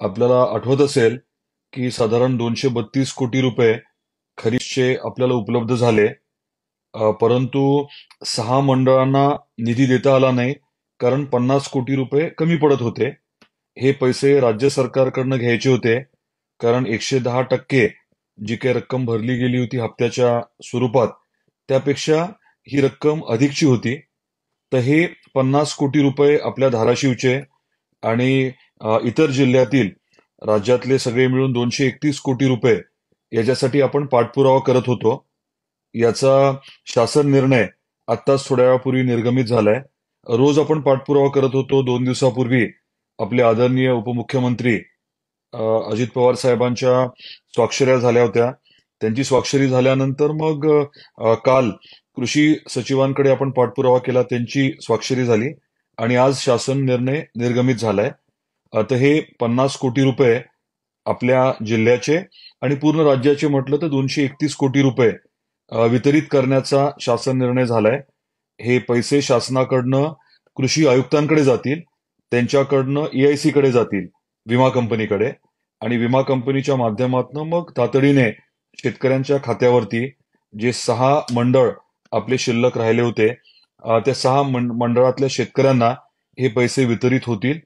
आपल्याला आठवत असेल की साधारण 232 कोटी रुपये खरीपचे आपल्याला उपलब्ध झाले. परंतु 6 मंडळांना निधी देता आला नाही, कारण 50 कोटी रुपये कमी पडत होते. हे पैसे राज्य सरकारकडनं घ्यायचे होते, कारण 110% जी काही रक्कम भरली गेली होती हप्त्याच्या स्वरूपात, त्यापेक्षा ही रक्कम अधिकची होती. तर हे 50 कोटी रुपये आपल्या धाराशिवचे आणि इतर जिल्ह्यातील राज्यातले सगळे मिळून 231 कोटी रुपये याच्यासाठी आपण पाठपुरावा करत होतो. याचा शासन निर्णय आत्ताच थोड्या वेळापूर्वी निर्गमित झालाय. रोज आपण पाठपुरावा करत होतो. 2 दिवसापूर्वी आपले आदरणीय उपमुख्यमंत्री अजित पवार साहेबांच्या स्वाक्षऱ्या झाल्या होत्या. त्यांची स्वाक्षरी झाल्यानंतर मग काल कृषी सचिवांकडे आपण पाठपुरावा केला, त्यांची स्वाक्षरी झाली आणि आज शासन निर्णय निर्गमित झालाय. तर हे 50 कोटी रुपये आपल्या जिल्ह्याचे आणि पूर्ण राज्याचे म्हटलं तर 231 कोटी रुपये वितरित करण्याचा शासन निर्णय झालाय. हे पैसे शासनाकडनं कृषी आयुक्तांकडे जातील, त्यांच्याकडनं EIC कडे जातील, विमा कंपनीकडे, आणि विमा कंपनीच्या माध्यमातून मग तातडीने शेतकऱ्यांच्या खात्यावरती जे 6 मंडळ आपले शिल्लक राहिले होते, त्या 6 मंडळातल्या शेतकऱ्यांना हे पैसे वितरित होतील.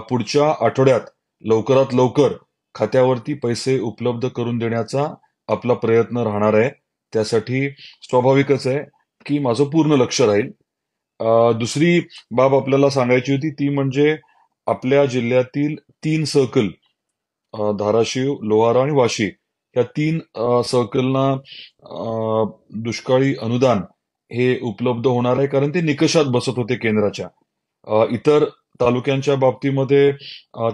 पुढच्या आठवड्यात लवकरात लवकर खात्यावरती पैसे उपलब्ध करून देण्याचा आपला प्रयत्न राहणार आहे. त्यासाठी स्वाभाविकच आहे की माझं पूर्ण लक्ष राहील. दुसरी बाब आपल्याला सांगायची होती ती म्हणजे आपल्या जिल्ह्यातील 3 सर्कल, धाराशिव, लोहारा आणि वाशी, या 3 सर्कलना दुष्काळी अनुदान हे उपलब्ध होणार आहे, कारण ते निकषात बसत होते केंद्राच्या. इतर तालुक्यांच्या बाबतीमध्ये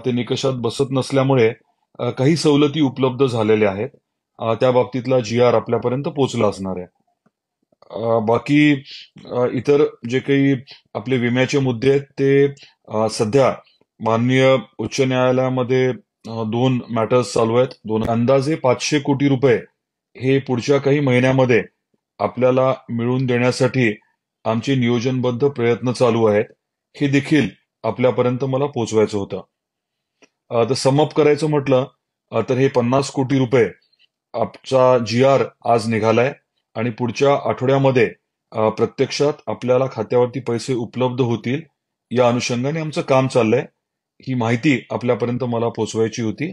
ते निकषात बसत नसल्यामुळे काही सवलती उपलब्ध झालेल्या आहेत. त्या बाबतीतला GR आपल्यापर्यंत पोहोचला असणार आहे. बाकी इतर जे काही आपले विम्याचे मुद्दे आहेत ते सध्या माननीय उच्च न्यायालयामध्ये 2 मॅटर्स चालू आहेत. अंदाजे 500 कोटी रुपये हे पुढच्या काही महिन्यामध्ये आपल्याला मिळवून देण्यासाठी आमचे नियोजनबद्ध प्रयत्न चालू आहेत. हे देखील आपल्यापर्यंत मला पोहोचवायचं होतं. तर समअप करायचं म्हटलं तर हे 50 कोटी रुपये आमचा GR आज निघालाय आणि पुढच्या आठवड्यामध्ये प्रत्यक्षात आपल्याला खात्यावरती पैसे उपलब्ध होतील, या अनुषंगाने आमचं काम चाललंय. ही माहिती आपल्यापर्यंत मला पोहोचवायची होती.